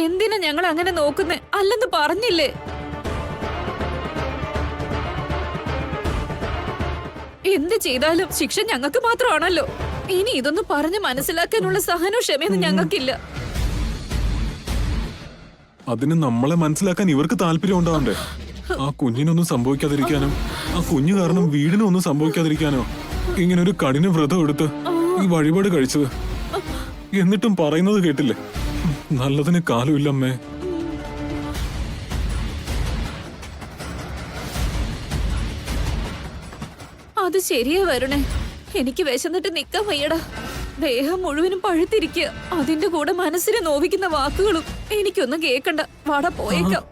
എന്തിനാ ഞങ്ങൾ അങ്ങനെ നോക്കുന്നേ? അല്ലെന്ന് പറഞ്ഞില്ലേ? എന്ത് ചെയ്താലും ശിക്ഷ ഞങ്ങൾക്ക് മാത്രമാണല്ലോ. ഇനി ഇതൊന്നും പറഞ്ഞ് മനസ്സിലാക്കാനുള്ള സഹനവും ക്ഷമയൊന്നും ഞങ്ങൾക്കില്ല. അതിന് നമ്മളെ മനസ്സിലാക്കാൻ ഇവർക്ക് താല്പര്യം ഉണ്ടാവണ്ടേ? ആ കുഞ്ഞിനൊന്നും സംഭവിക്കാതിരിക്കാനോ, ആ കുഞ്ഞു കാരണം വീടിനൊന്നും സംഭവിക്കാതിരിക്കാനോ ഇങ്ങനെ ഒരു കഠിന വ്രതം എടുത്ത് ഈ വഴിപാട് കഴിച്ചത്. എന്നിട്ടും പറയുന്നത് കേട്ടില്ലേ, നല്ലതിന് കാലമില്ല അമ്മേ. അത് ശരിയാ വരുണേ. എനിക്ക് വിശന്നിട്ട് നിക്കാൻ വയ്യടാ. ദേഹം മുഴുവനും പഴുത്തിരിക്കുക. അതിന്റെ കൂടെ മനസ്സിനെ നോവിക്കുന്ന വാക്കുകളും. എനിക്കൊന്നും കേക്കണ്ട. വാടാ പോയേക്കാം.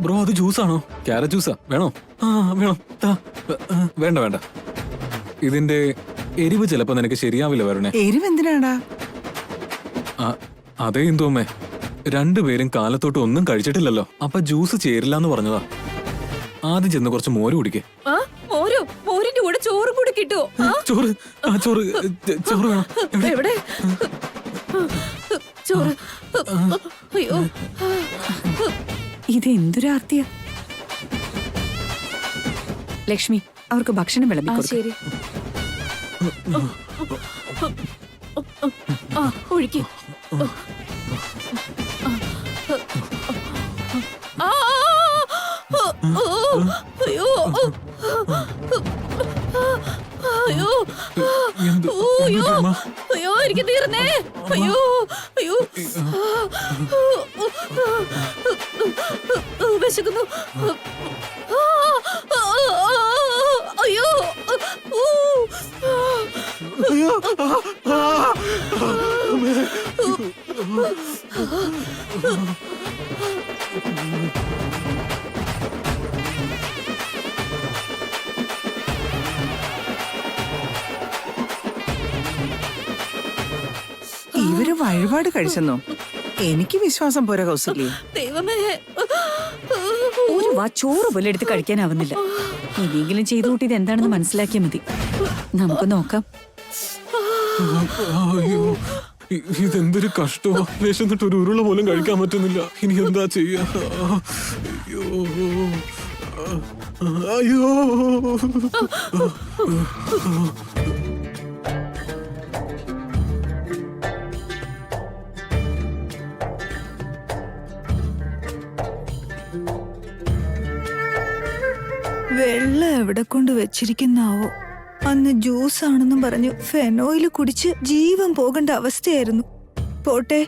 ബ്രോ, അത് ജ്യൂസാണോ? ക്യാരറ്റ് ജ്യൂസാ? വേണോ? ആ വേണം. വേണ്ട വേണ്ട. ഇതിന്റെ എരിവ് ചിലപ്പോ നിനക്ക് ശരിയാവില്ല വരുണേ. എരിവ് എന്തിനാടാ? അതേ എന്തോമ്മേ, രണ്ടുപേരും കാലത്തോട്ട് ഒന്നും കഴിച്ചിട്ടില്ലല്ലോ. അപ്പൊ ജ്യൂസ് ചേരില്ല എന്ന് പറഞ്ഞതാ. ആദ്യം ചെന്ന് കുറച്ച് മോര് കുടിക്കേ. മോരോ? മോരിന്റെ കൂടെ ചോറും കൂടി കിട്ടുവോ? ചോറ് ചോറ് ചോറ് വേണം. എവിടെ ചോറ്? അയ്യോ, ഇത് എന്തൊരാർത്തിയ. ലക്ഷ്മി, അവർക്ക് ഭക്ഷണം വിളമ്പി. ശരി. ഒഴുക്കി. അയ്യോ അയ്യോ അയ്യോ അയ്യോ, എനിക്ക് തീർന്നേ. അയ്യോ അയ്യോ, വിശക്കുന്നു. അയ്യോ ഇവര് വഴിപാട് കഴിച്ചെന്നോ? എനിക്ക് വിശ്വാസം പോരാ കൗസല്യ. ദൈവമേ, ഒരു വാ ചോറ് പോലെ എടുത്ത് കഴിക്കാനാവുന്നില്ല. ഇനിയെങ്കിലും ചെയ്തു കൂട്ടിയത് എന്താണെന്ന് മനസ്സിലാക്കിയാൽ മതി. നമുക്ക് നോക്കാം. അയ്യോ, ഇതെന്തൊരു കഷ്ടമോ. വിശന്നിട്ട് ഒരു ഉരുള പോലും കഴിക്കാൻ പറ്റുന്നില്ല. ഇനി എന്താ ചെയ്യാ? അയ്യോ അയ്യോ. വെള്ളം എവിടെ കൊണ്ട് വെച്ചിരിക്കുന്നാവോ? അന്ന് ജ്യൂസ് ആണെന്നും പറഞ്ഞു ഫെനോയില് കുടിച്ച് ജീവൻ പോകേണ്ട അവസ്ഥയായിരുന്നു. പോട്ടെ,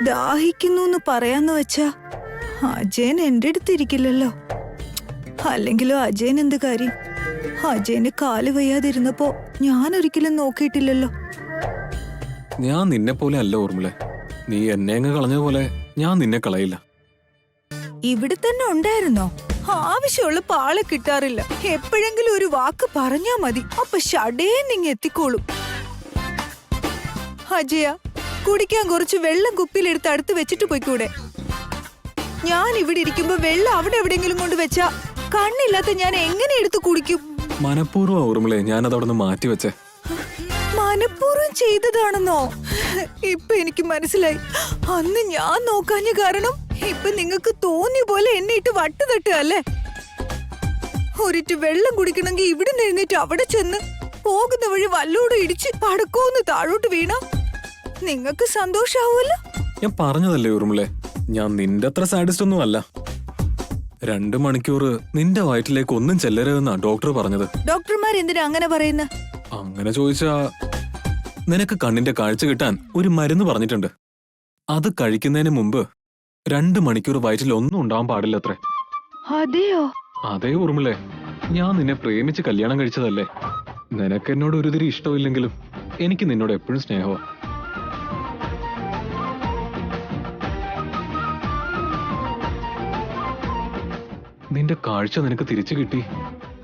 ദാഹിക്കുന്നു പറയാന്ന് വെച്ചാ അജയൻ എന്റെ അടുത്തിരിക്കില്ലല്ലോ. അല്ലെങ്കിലോ അജയൻ എന്ത് കാര്യം? അജയന് കാല് വയ്യാതിരുന്നപ്പോ ഞാൻ ഒരിക്കലും നോക്കിയിട്ടില്ലല്ലോ. ഞാൻ നിന്നെ പോലെ അല്ല ഓർമ്മളെ. നീ എന്നെ അങ്ങ് കളഞ്ഞതുപോലെ ഞാൻ നിന്നെ കളയില്ല. ഇവിടെ തന്നെ ഉണ്ടായിരുന്നോ? ആവശ്യമുള്ള പാളെ കിട്ടാറില്ല. എപ്പോഴെങ്കിലും ഒരു വാക്ക് പറഞ്ഞാ മതി, അപ്പൊ ഷടേ നിങ്ങ എത്തിക്കോളും. അജയ, കുടിക്കാൻ കുറച്ച് വെള്ളം കുപ്പിയിലെടുത്ത് അടുത്ത് വെച്ചിട്ട് പോയിക്കൂടെ? ഞാൻ ഇവിടെ ഇരിക്കുമ്പോ വെള്ളം അവിടെ എവിടെയെങ്കിലും കൊണ്ട് വെച്ചാ കണ്ണില്ലാത്ത ഞാൻ എങ്ങനെ എടുത്ത് കുടിക്കും? മനഃപൂർവ്വം ഓർമ്മളെ ഞാനത് അവിടെ നിന്ന് മാറ്റി വെച്ചേ. മനഃപൂർവ്വം ചെയ്തതാണെന്നോ? ഇപ്പൊ എനിക്ക് മനസ്സിലായി. അന്ന് ഞാൻ നോക്കാഞ്ഞ കാരണം ഇപ്പൊ നിങ്ങക്ക് തോന്നിയ പോലെ എന്നെ ഇട്ട് വട്ട് തട്ടുകയല്ലേ? ഒരിറ്റ് വെള്ളം കുടിക്കണമെങ്കിൽ ഇവിടെ എഴുന്നേറ്റ് അവിടെ ചെന്ന് പോകുന്ന വഴി വല്ലോടും ഇടിച്ച് പടക്കോന്ന് താഴോട്ട് വീണ നിങ്ങക്ക് സന്തോഷാവൂല്ലോ. ഞാൻ പറഞ്ഞതല്ലേ ഓർമ്മളെ, ഞാൻ നിന്റെ അത്ര സാഡിസ്റ്റ് ഒന്നും അല്ല. 2 മണിക്കൂർ നിന്റെ വയറ്റിലേക്ക് ഒന്നും ചെല്ലരുതെന്നാ ഡോക്ടർ പറഞ്ഞത്. ഡോക്ടർമാർ എന്തിനാ അങ്ങനെ പറയുന്ന? അങ്ങനെ ചോദിച്ചാ നിനക്ക് കണ്ണിന്റെ കാഴ്ച കിട്ടാൻ ഒരു മരുന്ന് പറഞ്ഞിട്ടുണ്ട്. അത് കഴിക്കുന്നതിന് മുമ്പ് 2 മണിക്കൂർ വയറ്റിൽ ഒന്നും ഉണ്ടാവാൻ പാടില്ലത്രേ. അതെയോ? അതേ ഓർമ്മളെ, ഞാൻ നിന്നെ പ്രേമിച്ച് കല്യാണം കഴിച്ചതല്ലേ. നിനക്ക് എന്നോട് ഒരു തിരി ഇഷ്ടമില്ലെങ്കിലും എനിക്ക് നിന്നോട് എപ്പോഴും സ്നേഹമാ. നിന്റെ കാഴ്ച നിനക്ക് തിരിച്ചു കിട്ടി.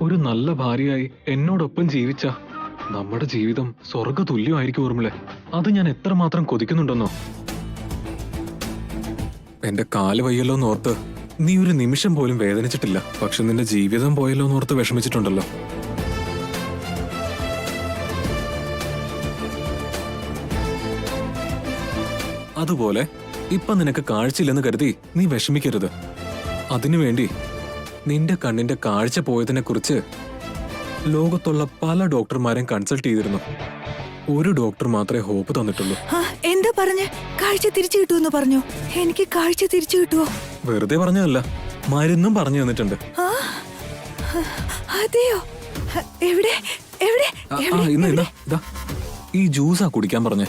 ഒരു നല്ല ഭാര്യയായി എന്നോടൊപ്പം ജീവിച്ച നമ്മുടെ ജീവിതം സ്വർഗ തുല്യമായിരിക്കും ഓർമ്മളെ. അത് ഞാൻ എത്രമാത്രം കൊതിക്കുന്നുണ്ടെന്നോ. എന്റെ കാല് വയ്യല്ലോ എന്നോർത്ത് നീ ഒരു നിമിഷം പോലും വേദനിച്ചിട്ടില്ല. പക്ഷെ നിന്റെ ജീവിതം പോയല്ലോ എന്നോർത്ത് വിഷമിച്ചിട്ടുണ്ടല്ലോ. അതുപോലെ ഇപ്പൊ നിനക്ക് കാഴ്ചയില്ലെന്ന് കരുതി നീ വിഷമിക്കരുത്. അതിനുവേണ്ടി നിന്റെ കണ്ണിന്റെ കാഴ്ച പോയതിനെ കുറിച്ച് ലോകത്തുള്ള പല ഡോക്ടർമാരെയും കൺസൾട്ട് ചെയ്തിരുന്നു. ഒരു ഡോക്ടർ മാത്രമേ ഹോപ്പ് തന്നിട്ടുള്ളൂ. എന്താ പറഞ്ഞേ? കാഴ്ച തിരിച്ചു കിട്ടുമെന്ന് പറഞ്ഞു. എനിക്ക് കാഴ്ച തിരിച്ചു കിട്ടുവോ? വെറുതെ പറഞ്ഞതല്ല, മരുന്നും പറഞ്ഞു തന്നിട്ടുണ്ട്. അതെയോ? എവിടെ എവിടെ? ഇതാ ഈ ജ്യൂസാ കുടിക്കാൻ പറഞ്ഞേ.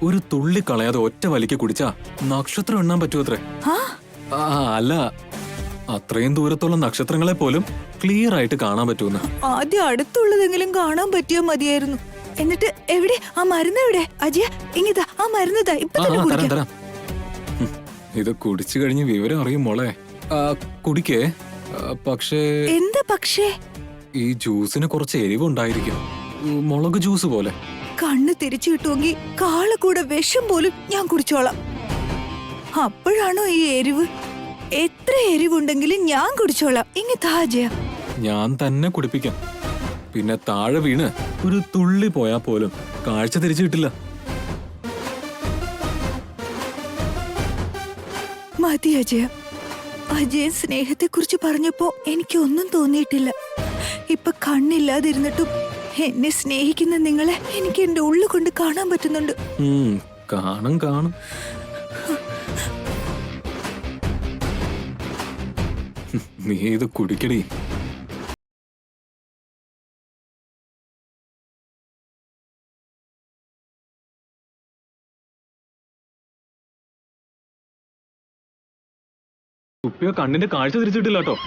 ഒരു തുള്ളി കളയാതെ ഒറ്റ വലിക്ക് കുടിച്ചാ നക്ഷത്രം എണ്ണാൻ പറ്റുമത്രേ. അല്ല, അത്രയും ദൂരത്തുള്ള നക്ഷത്രങ്ങളെ പോലും ക്ലിയർ ആയിട്ട് കാണാൻ പറ്റുമെന്ന്. ആദ്യം അടുത്തുള്ളതെങ്കിലും കാണാൻ പറ്റിയാ മതിയായിരുന്നു. എന്നിട്ട് എവിടെ ആ മരുന്ന്? എവിടെ അജയ? ഇങ്ങിതാ ആ മരുന്ന്. തരാം. ഇത് കുടിച്ചു കഴിഞ്ഞ് വിവരം അറിയും മോളെ. കുടിക്കേ. പക്ഷേ എന്താ പക്ഷേ? ഈ ജ്യൂസിന് കുറച്ച് എരിവുണ്ടായിരിക്കും, മുളക് ജ്യൂസ് പോലെ. കണ്ണ് തിരിച്ചു കിട്ടുമെങ്കിൽ കാളകൂടെ വിഷം പോലും ഞാൻ കുടിച്ചോളാം. അപ്പോഴാണോ ഈ എരിവ്? എത്ര എരിവുണ്ടെങ്കിലും ഞാൻ കുടിച്ചോളാം. ഇങ്ങിതാ അജയ. ഞാൻ തന്നെ കുടിപ്പിക്കാം. പിന്നെ താഴെ വീണ് ഒരു തുള്ളി പോയാ പോലും കാഴ്ച തിരിച്ചു കിട്ടില്ല. മതി അജയ. അജയൻ സ്നേഹത്തെ കുറിച്ച് പറഞ്ഞപ്പോ എനിക്കൊന്നും തോന്നിയിട്ടില്ല. ഇപ്പൊ കണ്ണില്ലാതിരുന്നിട്ടും എന്നെ സ്നേഹിക്കുന്ന നിങ്ങളെ എനിക്ക് എന്റെ ഉള്ളു കൊണ്ട് കാണാൻ പറ്റുന്നുണ്ട്. കാണും. നീ ഇത് കുടിക്കടി. കുപ്പിയോ കണ്ണിന്റെ കാഴ്ച തിരിച്ചിട്ടില്ല കേട്ടോ.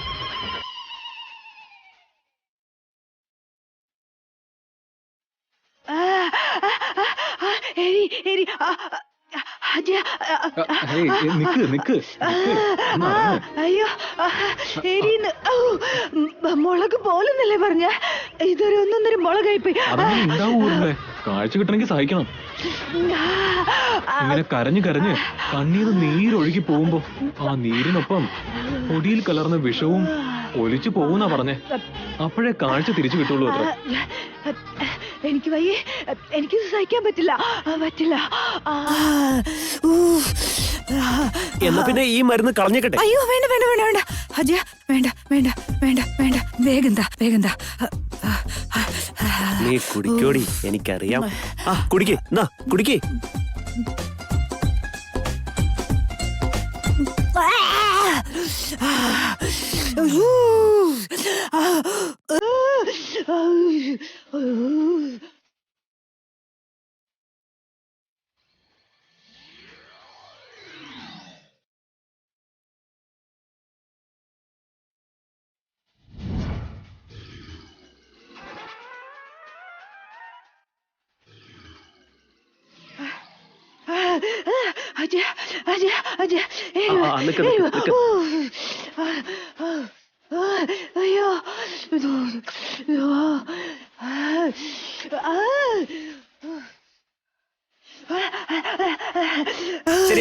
നിക്ക്. അയ്യോ, എരിന്ന്. മുളക് പോലെന്നല്ലേ പറഞ്ഞ? ഇതൊരു ഒന്നൊന്നര മുളകായിപ്പോയി. കാഴ്ച കിട്ടണമെങ്കിൽ സഹിക്കണം. ഇങ്ങനെ കരഞ്ഞ് കണ്ണീര് നീരൊഴുകി പോകുമ്പോ ആ നീരിനൊപ്പം പൊടിയിൽ കലർന്ന വിഷവും ഒലിച്ചു പോകുന്നാ പറഞ്ഞേ. അപ്പോഴേ കാഴ്ച തിരിച്ചു കിട്ടുള്ളൂ അത്ര. എനിക്ക് വയ്യേ, എനിക്ക് സഹിക്കാൻ പറ്റില്ല. എന്നാ പിന്നെ ഈ മരുന്ന് കളഞ്ഞേക്കട്ടെ. അയ്യോ, വേണ്ട അജയ, വേണ്ട. വേഗം താ. നീ കുടിക്കോടി, എനിക്കറിയാം. കുടിക്കേ. അജയ. അയ്യോ,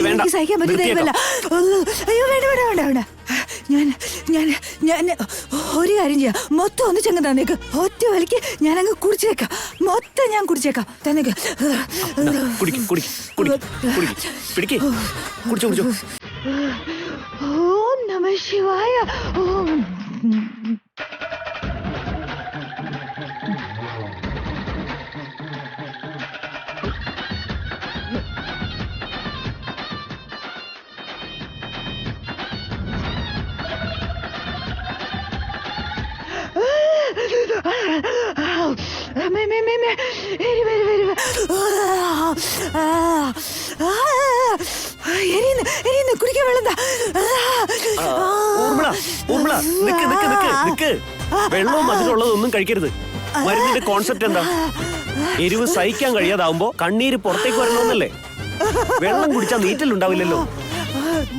എനിക്ക് സഹിക്കാൻ പറ്റുന്നില്ല. അയ്യോ, വേണ്ട. ഞാൻ ഒരു കാര്യം ചെയ്യാം. മൊത്തം ഒന്ന് ചെങ്ങ തന്നേക്ക്. ഒറ്റ വലിക്ക് ഞാൻ അങ്ങ് കുടിച്ചേക്കാം. മൊത്തം ഞാൻ കുടിച്ചേക്കാം. തന്നേക്ക്. ഓം നമഃ ശിവായ. ഓം. കുടിക്കാൻ വെള്ളം. വെള്ളവും അതിലുള്ളതൊന്നും കഴിക്കരുത്. മരുന്നിന്റെ കോൺസെപ്റ്റ് എന്താ? എരിവ് സഹിക്കാൻ കഴിയാതാവുമ്പോ കണ്ണീര് പുറത്തേക്ക് വരണമെന്നല്ലേ? വെള്ളം കുടിച്ചാൽ നീറ്റലുണ്ടാവില്ലല്ലോ.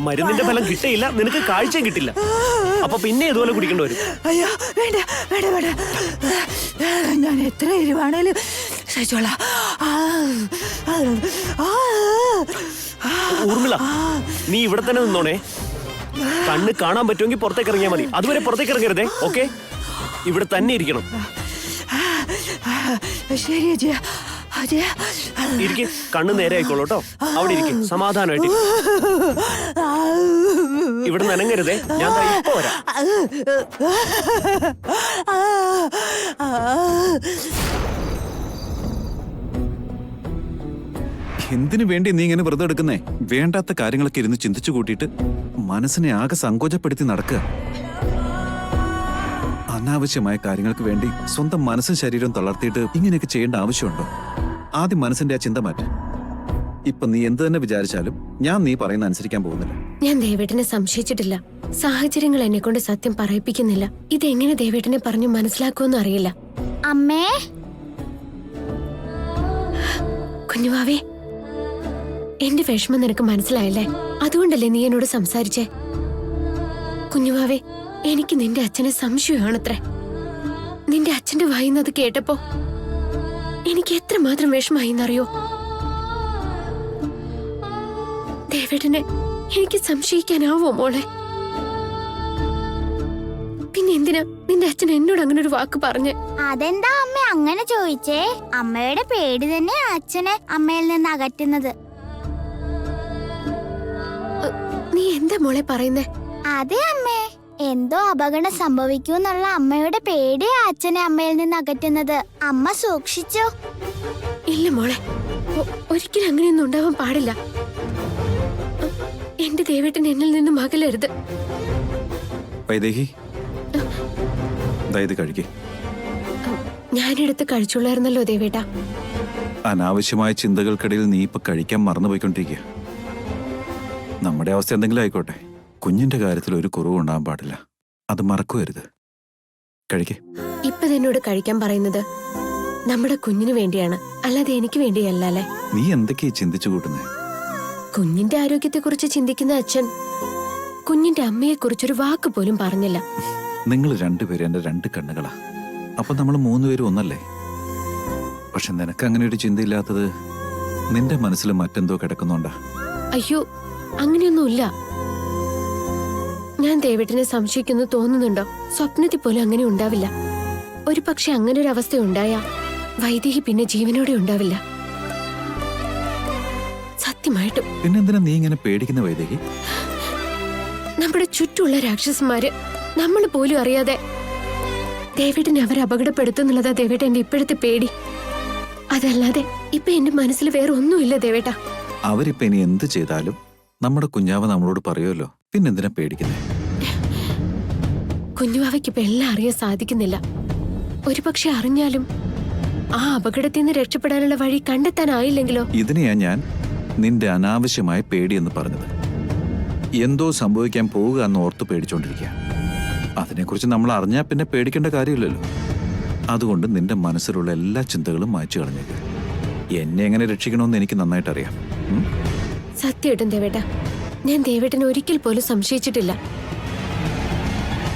മരുന്നിന്റെ ഫലം കിട്ടയില്ല, നിനക്ക് കാഴ്ചയും കിട്ടില്ല. അപ്പൊ പിന്നെ ഇതുപോലെ കുടിക്കേണ്ടി വരും. അയ്യോ, വേണ്ട. ഞാൻ എത്ര എരിവാണേലും സഹിച്ചോളാം. ഊർമിള, നീ ഇവിടെ തന്നെ നിന്നോണേ. കണ്ണ് കാണാൻ പറ്റുമെങ്കിൽ പുറത്തേക്ക് ഇറങ്ങിയാൽ മതി. അതുവരെ പുറത്തേക്ക് ഇറങ്ങരുതേ. ഓക്കെ, ഇവിടെ തന്നെ ഇരിക്കണം. ശരി അജയ. അജയ ഇരിക്കെ, കണ്ണ് നേരെ ആയിക്കോളൂ കേട്ടോ. അവിടെ ഇരിക്കെ, സമാധാനമായിട്ട് ഇവിടെ നനങ്ങരുതേ. ഞാൻ ദാ ഇപ്പൊ വരാം. എന്തിനു വേണ്ടി നീ ഇങ്ങനെ വ്രതം എടുക്കുന്നേ? വേണ്ടാത്ത കാര്യങ്ങളൊക്കെ ഇരുന്ന് ചിന്തിച്ചു കൂട്ടിയിട്ട് മനസ്സിനെ ആകെ സങ്കോചപ്പെടുത്തി നടക്കുക. അനാവശ്യമായ കാര്യങ്ങൾക്ക് വേണ്ടി സ്വന്തം മനസ്സും ശരീരവും തളർത്തിയിട്ട് ഇങ്ങനെയൊക്കെ ചെയ്യേണ്ട ആവശ്യമുണ്ടോ? ആദ്യം മനസ്സിന്റെ ആ ചിന്ത മാറ്റി. ഇപ്പൊ നീ എന്ത് തന്നെ വിചാരിച്ചാലും ഞാൻ നീ പറയുന്ന അനുസരിക്കാൻ പോകുന്നില്ല. ഞാൻ ദേവേട്ടനെ സംശയിച്ചിട്ടില്ല. സാഹചര്യങ്ങൾ എന്നെ കൊണ്ട് സത്യം പറയിപ്പിക്കുന്നില്ല. ഇതെങ്ങനെ ദേവേട്ടനെ പറഞ്ഞു മനസ്സിലാക്കുമെന്ന് അറിയില്ല. അമ്മേ, കുഞ്ഞുവാവേ, എന്റെ വിഷമം നിനക്ക് മനസ്സിലായല്ലേ? അതുകൊണ്ടല്ലേ നീ എന്നോട് സംസാരിച്ചേ? കുഞ്ഞുവാവേ, എനിക്ക് നിന്റെ അച്ഛനെ സംശയമാണത്രേ. നിന്റെ അച്ഛന്റെ വായിന്നത് കേട്ടപ്പോ എനിക്ക് എത്രമാത്രം വിഷമായിന്നറിയോ? ദേവേട്ടനെ എനിക്ക് സംശയിക്കാനാവോ മോളെ? പിന്നെ എന്തിനാ നിന്റെ അച്ഛൻ എന്നോട് അങ്ങനെ ഒരു വാക്ക് പറഞ്ഞ്? അതെന്താ അമ്മ അങ്ങനെ ചോദിച്ചേ? അമ്മയുടെ പേടി തന്നെ അച്ഛനെ അമ്മയിൽ നിന്ന് അകറ്റുന്നത്. നീ എന്താ മോളെ പറയുന്നേ? അതെ അമ്മേ, എന്തോ അപകടം സംഭവിക്കൂന്നുള്ള അമ്മയുടെ പേടിയാ അച്ഛനെ അമ്മയിൽ നിന്ന് അകറ്റുന്നത്. അമ്മ സൂക്ഷിച്ചോ? ഇല്ല മോളെ, ഒരിക്കലും അങ്ങനെയൊന്നും ഉണ്ടാവാൻ പാടില്ല. എന്റെ ദേവേട്ടൻ എന്നിൽ നിന്നും അകലരുത്. വൈദേഹി, ഇത് കഴിക്കേ. ഞാനെടുത്ത് കഴിച്ചുള്ളായിരുന്നല്ലോ ദേവേട്ട. അനാവശ്യമായ ചിന്തകൾക്കിടയിൽ നീ ഇപ്പൊ കഴിക്കാൻ മറന്നുപോയിക്കൊണ്ടിരിക്കുക. നമ്മുടെ അവസ്ഥ എന്തെങ്കിലും ആയിക്കോട്ടെ, കുഞ്ഞിന്റെ കാര്യത്തിൽ ഒരു കുറവും ഉണ്ടാകാൻ പാടില്ല. അത് മറക്കുവരുത്. കഴിക്കേ. ഇപ്പൊ എന്നോട് കഴിക്കാൻ പറയുന്നത് നമ്മുടെ കുഞ്ഞിന് വേണ്ടിയാണ്, അല്ലാതെ എനിക്ക് വേണ്ടിയല്ല അല്ലേ? നീ എന്തൊക്കെയാ ചിന്തിച്ചു കൂട്ടുന്നേ? കുഞ്ഞിന്റെ ആരോഗ്യത്തെക്കുറിച്ച് ചിന്തിക്കുന്ന അച്ഛൻ കുഞ്ഞിന്റെ അമ്മയെ കുറിച്ചൊരു വാക്ക് പോലും പറഞ്ഞില്ല. നിങ്ങൾ രണ്ടുപേരും എന്റെ രണ്ട് കണ്ണുകളാ. അപ്പൊ നമ്മൾ മൂന്നുപേരും ഒന്നല്ലേ? പക്ഷെ നിനക്ക് അങ്ങനെ ഒരു ചിന്തയില്ലാത്തത് നിന്റെ മനസ്സിൽ മറ്റെന്തോ കിടക്കുന്നുണ്ടാ? അയ്യോ, അങ്ങനെയൊന്നുമില്ല. ഞാൻ ദേവേട്ടനെ സംശയിക്കുന്നു തോന്നുന്നുണ്ടോ? സ്വപ്നത്തിൽ പോലും അങ്ങനെ ഉണ്ടാവില്ല. ഒരു പക്ഷെ അങ്ങനെ ഒരു അവസ്ഥ ഉണ്ടായാ വൈദേഹി പിന്നെ ജീവനോടെ ഉണ്ടാവില്ല. സത്യമായിട്ടും. പിന്നെന്തിനാ നീ ഇങ്ങനെ പേടിക്കുന്ന വൈദേഹി? നമ്മുടെ ചുറ്റുമുള്ള രാക്ഷസന്മാര് നമ്മൾ പോലും അറിയാതെ ദേവേട്ടനെ അവരെ അപകടപ്പെടുത്തുന്നുള്ളതാ ദേവേട്ടന്റെ ഇപ്പോഴത്തെ പേടി. അതല്ലാതെ ഇപ്പൊ എന്റെ മനസ്സിൽ വേറെ ഒന്നുമില്ല ദേവേട്ട. അവരിപ്പൊ ഇനി എന്ത് ചെയ്താലും നമ്മുടെ കുഞ്ഞാവ നമ്മളോട് പറയുമല്ലോ. പിന്നെന്തിനാ പേടിക്കുന്നേ? കുഞ്ഞുവാവയ്ക്ക് ഇപ്പൊ എല്ലാം അറിയാൻ സാധിക്കുന്നില്ല. ഒരു പക്ഷെ അറിഞ്ഞാലും ആ അപകടത്തിൽ നിന്ന് രക്ഷപ്പെടാനുള്ള വഴി കണ്ടെത്താനായില്ലെങ്കിലോ? ഇതിനെയാ ഞാൻ നിന്റെ അനാവശ്യമായ പേടിയെന്ന് പറഞ്ഞത്. എന്തോ സംഭവിക്കാൻ പോവുക എന്ന് ഓർത്ത് പേടിച്ചോണ്ടിരിക്കുക. അതിനെക്കുറിച്ച് നമ്മൾ അറിഞ്ഞാൽ പിന്നെ പേടിക്കേണ്ട കാര്യമില്ലല്ലോ. അതുകൊണ്ട് നിന്റെ മനസ്സിലുള്ള എല്ലാ ചിന്തകളും മായ്ച്ചു കളഞ്ഞേക്ക്. എന്നെ എങ്ങനെ രക്ഷിക്കണമെന്ന് എനിക്ക് നന്നായിട്ട് അറിയാം. സത്യമായിട്ടും ദേവേട്ട, ഞാൻ ദേവേട്ടനെ ഒരിക്കൽ പോലും സംശയിച്ചിട്ടില്ല.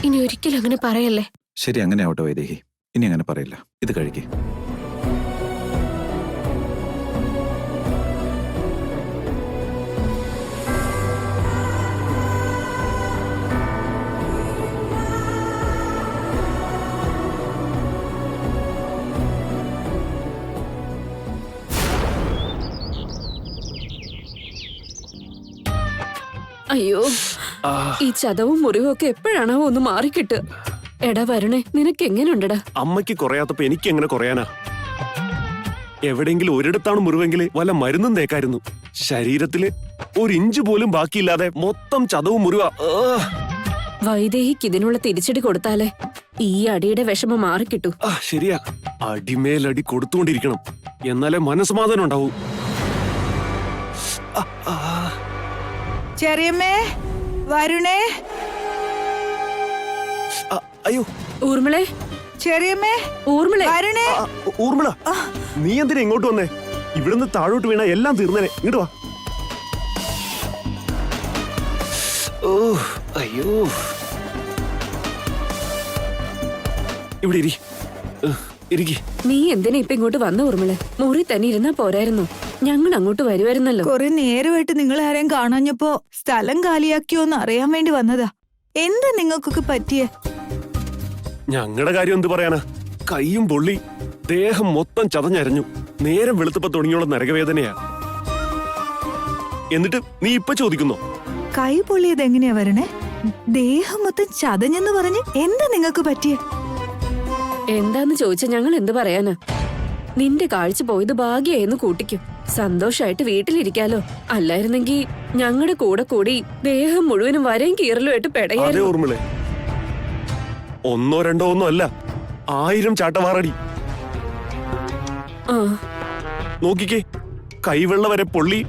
ഇനി ഒരിക്കലും അങ്ങനെ പറയല്ലേ. ശരി, അങ്ങനെ ആവട്ടെ വൈദേഹി. ഇനി അങ്ങനെ പറയില്ല. ഇത് കഴിക്കേ. അയ്യോ, ഈ ചതവും മുറിവും ഒക്കെ എപ്പോഴാണോ ഒന്ന് മാറിക്കിട്ട്? എടാ വരണേ, നിനക്ക് എങ്ങനെയുണ്ടടാ? അമ്മയ്ക്ക് കുറയാത്തപ്പോ എനിക്ക് എങ്ങനെ കുറയാനാ? എവിടെയെങ്കിലും ഒരിടത്താണ് മുറിവെങ്കിൽ വല്ല മരുന്നും തേക്കായിരുന്നു. ശരീരത്തില് ഒരു ഇഞ്ച് പോലും ബാക്കിയില്ലാതെ മൊത്തം ചതവും മുറിവാ. വൈദേഹിക്ക് ഇതിനുള്ള തിരിച്ചടി കൊടുത്താലേ ഈ അടിയുടെ വിഷമം മാറിക്കിട്ടു. ശരിയാ, അടിമേലടി കൊടുത്തുകൊണ്ടിരിക്കണം. എന്നാലേ മനസ്സമാധാനം ഉണ്ടാവും. ചെറിയമ്മേ, വരുണേ. അയ്യോ, ഊർമിളെ, ചെറിയമ്മേ, ഊർമിളെ, വരുണേ. ഊർമിള, നീ എന്തിനാ ഇങ്ങോട്ട് വന്നേ? ഇവിടുന്ന് താഴോട്ട് വീണ എല്ലാം തീർന്നേനെ. ഇങ്ങോട്ട് വാ. ഓ, അയ്യോ, ഇവിടെ ഇരിക്കി. നീ എന്തിനാ ഇപ്പൊ ഇങ്ങോട്ട് വന്ന ഊർമിളെ? മുറി തന്നെ ഇരുന്നാ പോരായിരുന്നു? ഞങ്ങൾ അങ്ങോട്ട് വരുമായിരുന്നല്ലോ. കുറെ നേരമായിട്ട് നിങ്ങൾ ആരെയും കാണാഞ്ഞപ്പോ സ്ഥലം കാലിയാക്കിയോന്ന് അറിയാൻ വേണ്ടി വന്നതാ. എന്താ നിങ്ങൾക്കൊക്കെ പറ്റിയേ? ഞങ്ങളുടെ കാര്യം എന്ത് പറയാനാ? കൈയും പൊള്ളി, ദേഹം മൊത്തം ചതഞ്ഞരഞ്ഞു. നേരം വെളുത്തപ്പോ തുടങ്ങിയുള്ള നരകവേദനയാ. എന്നിട്ട് നീ ഇപ്പൊ ചോദിക്കുന്നോ? കൈ പൊള്ളിയത് എങ്ങനെയാ വരണേ? ദേഹം മൊത്തം ചതഞ്ഞെന്ന് പറഞ്ഞ് എന്താ നിങ്ങക്ക് പറ്റിയ? എന്താന്ന് ചോദിച്ചാ ഞങ്ങൾ എന്ത് പറയാനാ? നിന്റെ കാഴ്ച പോയത് ഭാഗ്യായെന്ന് കൂട്ടിക്കും. സന്തോഷായിട്ട് വീട്ടിലിരിക്കാലോ. അല്ലായിരുന്നെങ്കി ഞങ്ങളുടെ കൂടെ കൂടി ദേഹം മുഴുവനും വരയും കീറലുമായിട്ട് അതെ പെടയായിരുന്നു. ഊർമിളെ, 1 2 ഒന്നും അല്ല, 1000 ചാട്ടവാറടി. ആ, നോക്കിക്കേ, കൈവെള്ള വരെ പൊള്ളി,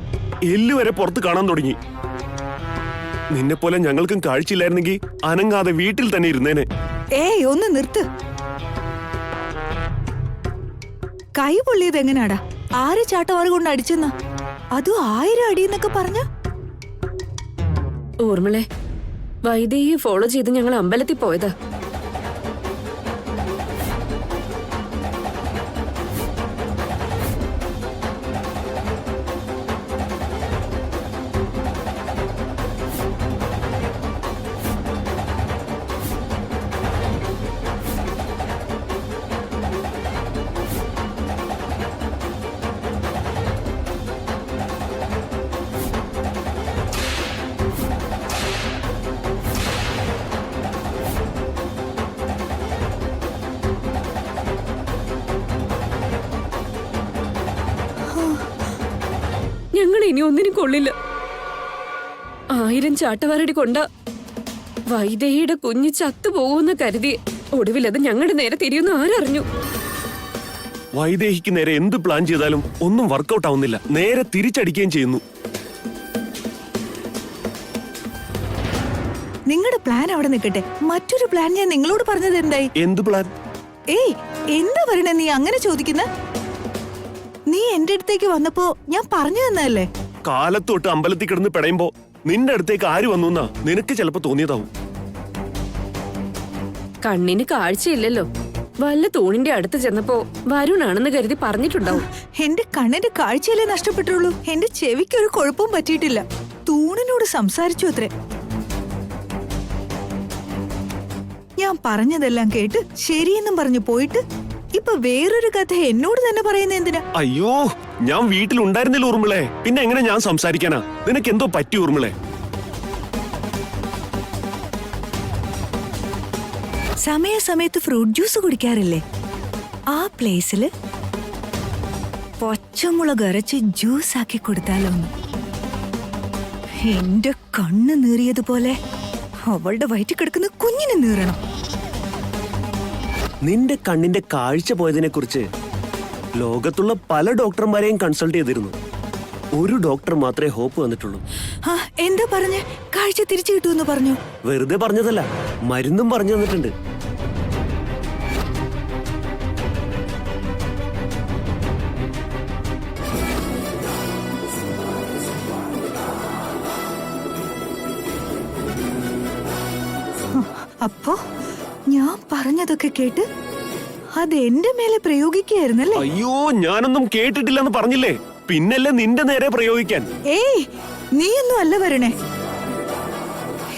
എല്ല് വരെ പുറത്ത് കാണാൻ തുടങ്ങി. നിന്നെ പോലെ ഞങ്ങൾക്കും കാഴ്ചയില്ലായിരുന്നെങ്കിൽ അനങ്ങാതെ വീട്ടിൽ തന്നെ ഇരുന്നേനെ. ഏയ് ഒന്ന് നിർത്ത്. കൈ പൊള്ളിയത് എങ്ങനാടാ? 6 ചാട്ടവാറ് കൊണ്ട് അടിച്ചെന്നാ? അതും 1000 അടിയെന്നൊക്കെ പറഞ്ഞ? ഊർമിളെ, വൈദേഹിയെ ഫോളോ ചെയ്ത് ഞങ്ങൾ അമ്പലത്തിൽ പോയതാ. ഞങ്ങൾ ഇനി ഒന്നിനും കൊള്ളില്ല. 1000 ചാട്ടവാറടി കൊണ്ട വൈദേഹിയുടെ കുഞ്ഞ് ചത്തുപോകുമെന്ന് കരുതി ഒടുവിൽ അത് ഞങ്ങളുടെ നേരെ തിരിയുന്ന ആരറിഞ്ഞു? വൈദേഹിക്ക് നേരെ എന്ത് പ്ലാൻ ചെയ്താലും ഒന്നും വർക്കൗട്ട് ആവുന്നില്ല. നേരെ തിരിച്ചടിക്കുകയും ചെയ്യുന്നു. നിങ്ങളുടെ പ്ലാൻ അവിടെ നിൽക്കട്ടെ. മറ്റൊരു പ്ലാൻ ഞാൻ നിങ്ങളോട് പറഞ്ഞത് എന്തായി? എന്ത് പ്ലാൻ? ഏയ് എന്താ പറയണേ നീ അങ്ങനെ ചോദിക്കുന്ന? നീ എന്റെ അടുത്തേക്ക് വന്നപ്പോ ഞാൻ പറഞ്ഞു തന്നല്ലേ? കാലത്തൊട്ട് അമ്പലത്തിൽ കിടന്ന് പിടയുമ്പോ നിന്റെ അടുത്തേക്ക് ആര് വന്നു എന്നാ നിനക്ക് ചിലപ്പോ തോന്നിയതാവും. കണ്ണിന് കാഴ്ചയില്ലല്ലോ. വല്ല തൂണിന്റെ അടുത്ത് ചെന്നപ്പോ വരുണാണെന്ന് കരുതി പറഞ്ഞിട്ടുണ്ടാവും. എന്റെ കണ്ണിന്റെ കാഴ്ചയല്ലേ നഷ്ടപ്പെട്ടുള്ളൂ. എന്റെ ചെവിക്ക് ഒരു കുഴപ്പവും പറ്റിയിട്ടില്ല. തൂണിനോട് സംസാരിച്ചു അത്രേ. ഞാൻ പറഞ്ഞതെല്ലാം കേട്ട് ശരിയെന്നും പറഞ്ഞു പോയിട്ട് ഇപ്പൊ വേറൊരു കഥ എന്നോട് തന്നെ പറയുന്ന എന്തിനാ? അയ്യോ, ഞാൻ വീട്ടിലുണ്ടായിരുന്നില്ല ഊർമിളെ. പിന്നെ എങ്ങനെ ഞാൻ സംസാരിക്കാനാ? നിനക്ക് എന്തോ പറ്റി ഊർമിളെ? സമയത്ത് ഫ്രൂട്ട് ജ്യൂസ് കുടിക്കാറില്ലേ? ആ പ്ലേസില് പച്ചമുളക് അരച്ച് ജ്യൂസ് ആക്കി കൊടുത്താലോന്ന്. എന്റെ കണ്ണ് നീറിയതുപോലെ അവളുടെ വയറ്റിൽ കിടക്കുന്ന കുഞ്ഞിനെ നീറണം. നിന്റെ കണ്ണിന്റെ കാഴ്ച പോയതിനെ കുറിച്ച് ലോകത്തുള്ള പല ഡോക്ടർമാരെയും കൺസൾട്ട് ചെയ്തിരുന്നു. ഒരു ഡോക്ടർ മാത്രമേ ഹോപ്പ് വന്നിട്ടുള്ളൂ. എന്താ പറഞ്ഞേ? കാഴ്ച തിരിച്ചു കിട്ടുമെന്ന് പറഞ്ഞു. വെറുതെ പറഞ്ഞതല്ല, മരുന്നും പറഞ്ഞു തന്നിട്ടുണ്ട്. അപ്പോ ഞാൻ പറഞ്ഞതൊക്കെ കേട്ട് അത് എന്റെ മേലെ പ്രയോഗിക്കുകയായിരുന്നല്ലേ? അയ്യോ, ഞാനൊന്നും കേട്ടിട്ടില്ലെന്ന് പറഞ്ഞില്ലേ? പിന്നല്ലേ നിന്റെ നേരെ പ്രയോഗിക്കാൻ. ഏയ് നീയൊന്നും അല്ല വരണേ.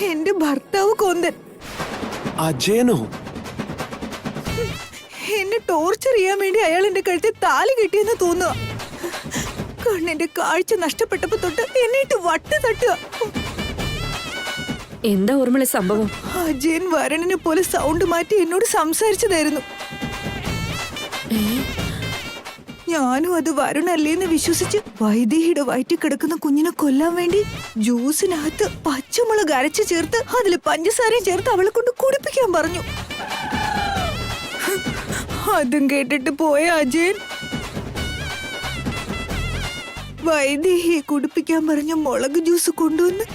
എന്റെ ഭർത്താവ് കൊന്തൻ അജയനോ? എന്നെ ടോർച്ചർ ചെയ്യാൻ വേണ്ടി അയാൾ എന്റെ കഴുത്തിൽ താലി കെട്ടിയെന്ന് തോന്നുക. കണ്ണിന്റെ കാഴ്ച നഷ്ടപ്പെട്ടപ്പോ തൊട്ട് എന്നിട്ട് വട്ട് തട്ടുക. എന്താ ഊർമിള സംഭവം? അജയൻ വരണിനെ പോലെ സൗണ്ട് മാറ്റി എന്നോട് സംസാരിച്ചതായിരുന്നു. ഞാനും അത് വരുണല്ലേന്ന് വിശ്വസിച്ച് വൈദേഹിയുടെ വയറ്റിൽ കിടക്കുന്ന കുഞ്ഞിനെ കൊല്ലാൻ വേണ്ടി ജ്യൂസിനകത്ത് പച്ചമുളക് അരച്ച് ചേർത്ത് അതിൽ പഞ്ചസാരയും ചേർത്ത് അവളെ കൊണ്ട് കുടിപ്പിക്കാൻ പറഞ്ഞു. അതും കേട്ടിട്ട് പോയ അജയൻ വൈദേഹിയെ കുടിപ്പിക്കാൻ പറഞ്ഞ മുളക് ജ്യൂസ് കൊണ്ടുവന്ന്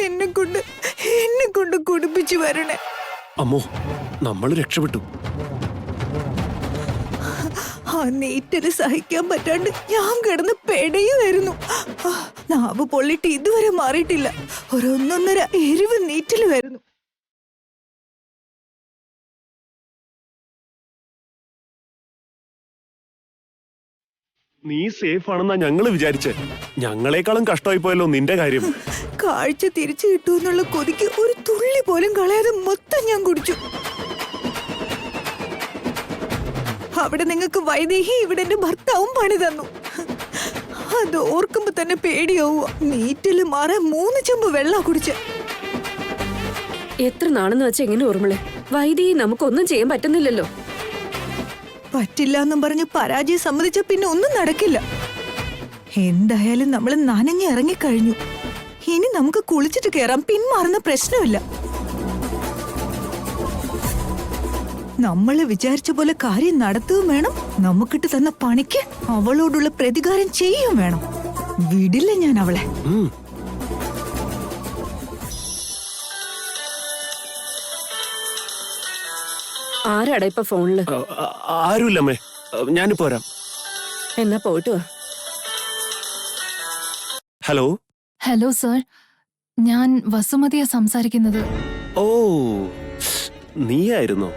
എന്നെ കൊണ്ട് കുടിപ്പിച്ചു വരണേ. അമ്മോ, നമ്മൾ രക്ഷപ്പെട്ടു. ആ നീറ്റല് സഹിക്കാൻ പറ്റാണ്ട് ഞാൻ കിടന്ന് പെടയുമായിരുന്നു. നാവ് പൊള്ളിട്ട് ഇതുവരെ മാറിയിട്ടില്ല. ഒരൊന്നൊന്നര എരിവ് നീറ്റല് വരുന്നു. നീ സേഫ് ആണെന്നാ ഞങ്ങള് വിചാരിച്ചേ. ഞങ്ങളെക്കാളും കഷ്ടമായി പോയല്ലോ നിന്റെ കാര്യം. കാഴ്ച തിരിച്ചു കിട്ടുമെന്നുള്ള കൊതിക്ക് ഒരു തുള്ളി പോലും കളയാതെ മൊത്തം ഞാൻ കുടിച്ചു. അവിടെ നിങ്ങൾക്ക് വൈദേഹി ഇവിടെ എന്റെ ഭർത്താവും പണി തന്നു. അത് ഓർക്കുമ്പോ തന്നെ പേടിയാവുക. നീറ്റില് മാറാൻ 3 ചെമ്പ് വെള്ളം കുടിച്ച്. എത്ര നാണെന്ന് വെച്ചാ എങ്ങനെ ഓർമ്മളെ? വൈദ്യ നമുക്കൊന്നും ചെയ്യാൻ പറ്റുന്നില്ലല്ലോ. പറ്റില്ല എന്നും പറഞ്ഞ് പരാജയം സമ്മതിച്ച പിന്നെ ഒന്നും നടക്കില്ല. എന്തായാലും നമ്മൾ നനഞ്ഞ് ഇറങ്ങിക്കഴിഞ്ഞു. ഇനി നമുക്ക് കുളിച്ചിട്ട് കയറാം. പിന്മാറുന്ന പ്രശ്നമില്ല. നമ്മള് വിചാരിച്ച പോലെ കാര്യം നടത്തുകയും വേണം. നമുക്കിട്ട് തന്ന പണിക്ക് അവളോടുള്ള പ്രതികാരം ചെയ്യുകയും വേണം. വിടില്ല ഞാൻ അവളെ. ആരാടാ ഇപ്പൊ ഫോണില്? ആരുമില്ലമ്മേ, ഞാനിപ്പോ വരാം. എന്നാ പോയിട്ട് വാ. ഹലോ. ഹലോ സർ, ഞാൻ വസുമതിയാ സംസാരിക്കുന്നത്. ഓ, നീയായിരുന്നോ?